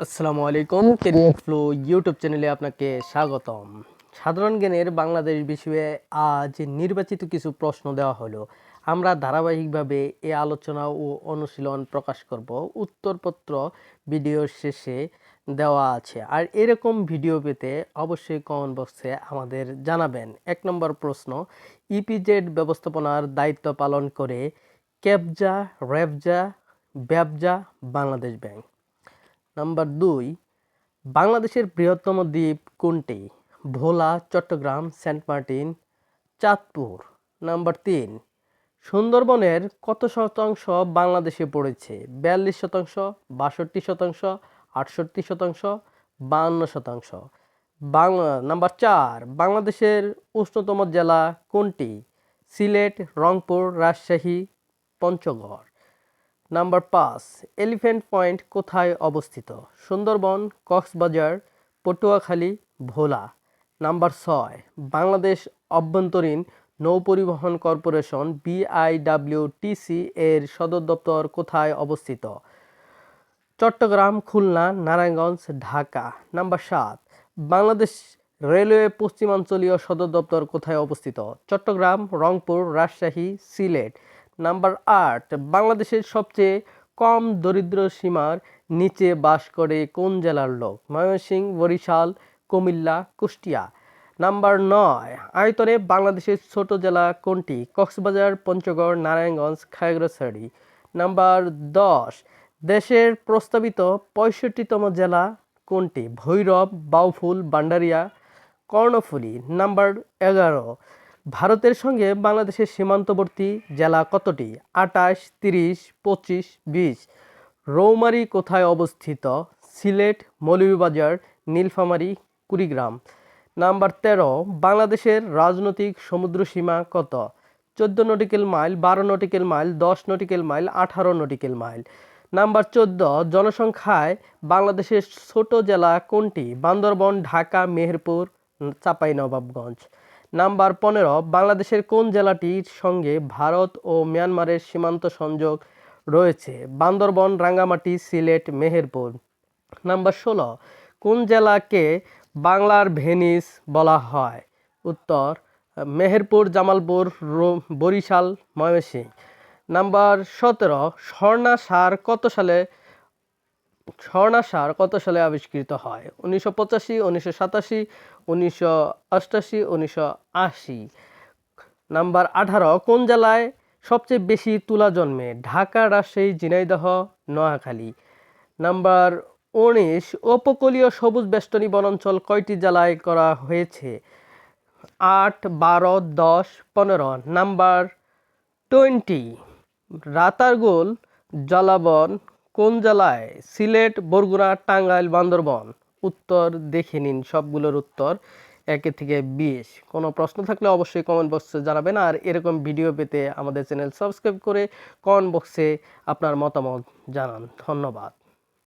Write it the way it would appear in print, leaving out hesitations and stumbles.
আসসালামু আলাইকুম। Career flow YouTube চ্যানেলে আপনাকে স্বাগতম। সাধারণ জ্ঞানের বাংলাদেশ বিষয়ে আজ নির্বাচিত কিছু প্রশ্ন দেওয়া হলো। আমরা ধারাবাহিকভাবে এই আলোচনা ও অনুশীলন প্রকাশ করব। উত্তরপত্র ভিডিওর শেষে দেওয়া আছে। আর এরকম ভিডিও পেতে অবশ্যই কমেন্ট বক্সে আমাদের জানাবেন। ১ নম্বর প্রশ্ন, ইপিজেড ব্যবস্থাপনার দায়িত্ব পালন করে ক্যাবজা, র্যাবজা, ব্যাবজা বাংলাদেশ ব্যাংক। নাম্বার ২, বাংলাদেশের বৃহত্তম দ্বীপ কোনটি? Bhola, Chattogram, Saint Martin, Chandpur. Number ৩, সুন্দরবনের কত শতাংশ বাংলাদেশে পড়েছে? ৪২%, ৬২%, ৬৮%, ৫২%। নাম্বার ৪, বাংলাদেশের উষ্ণতম জেলা কোনটি? Sylhet, Rangpur, Rajshahi, Panchagarh. Number ৫, elephant point কোথায় অবস্থিত? সুন্দরবন, কক্সবাজার, পটুয়াখালী, ভোলা। নাম্বার ৬, বাংলাদেশ অভ্যন্তরীণ নৌপরিবহন কর্পোরেশন BIWTC এর সদর দপ্তর কোথায় অবস্থিত? চট্টগ্রাম, খুলনা, নারায়ণগঞ্জ, ঢাকা। নাম্বার ৭, বাংলাদেশ রেলওয়ে পশ্চিমাঞ্চলীয় সদর দপ্তর কোথায় অবস্থিত? চট্টগ্রাম, রংপুর, রাজশাহী, সিলেট। নাম্বার ৮, বাংলাদেশের সবচেয়ে কম দরিদ্র সীমার নিচে বাস করে কোন জেলার লোক? ময়মনসিংহ, বরিশাল, কুমিল্লা, কুষ্টিয়া। নাম্বার ৯, আয়তনে বাংলাদেশের ছোট জেলা কোনটি? কক্সবাজার, পঞ্চগড়, নারায়ণগঞ্জ, খাগড়াছড়ি। নাম্বার ১০, দেশের প্রস্তাবিত ৬৫তম জেলা কোনটি? ভৈরব, বাউফল, ভান্ডারিয়া, কর্ণফুলী। নাম্বার ১১, ভারতের সঙ্গে বাংলাদেশের সীমান্তবর্তী জেলা কতটি? ২৮, ৩০, ২৫, ২০। রৌমারী কোথায় অবস্থিত? সিলেট, মৌলভীবাজার, নীলফামারী, কুড়িগ্রাম। নাম্বার ১৩, বাংলাদেশের রাজনৈতিক সমুদ্রসীমা কত? ১৪ nautical mile, ১২ nautical mile, ১০ nautical mile, ১৮ nautical mile. Number ১৪, জনসংখ্যায় বাংলাদেশের ছোট জেলা কোনটি? বান্দরবান, ঢাকা, মেহেরপুর, চাঁপাইনবাবগঞ্জ। নাম্বার ১৫, বাংলাদেশের কোন জেলাটির সঙ্গে ভারত ও মিয়ানমারের সীমান্ত সংযোগ রয়েছে? বান্দরবান, রাঙ্গামাটি, সিলেট, মেহেরপুর। নাম্বার ১৬, কোন জেলাকে বাংলার ভেনিস বলা হয়? উত্তর মেহেরপুর, জামালপুর, বরিশাল, ময়মনসিংহ। নাম্বার ১৭, স্বর্ণা সার কত সালে আবিষ্কৃত হয়? ১৯৮৫, ১৯৮৭, ১৯৮৮, ১৯৮০। নাম্বার ১৮, কোন জেলায় সবচেয়ে বেশি তুলা জন্মে? ঢাকা, রাজশাহী, ঝিনাইদহ, নোয়াখালী। নাম্বার ১৯, উপকূলীয় সবুজ বেষ্টনী বনাঞ্চল কয়টি জেলায় করা হয়েছে? ৮, ১২, ১০, ১৫। নাম্বার 20, রাতারগুল জলাবন কোন জেলায়? সিলেট, বরগুনা, টাঙ্গাইল, বান্দরবান। উত্তর দেখে নিন সবগুলোর উত্তর ১ থেকে ২০। কোনো প্রশ্ন থাকলে অবশ্যই কমেন্ট বক্সে জানাবেন। আর এরকম ভিডিও পেতে আমাদের চ্যানেল সাবস্ক্রাইব করে কমেন্ট বক্সে আপনার মতামত জানান। ধন্যবাদ।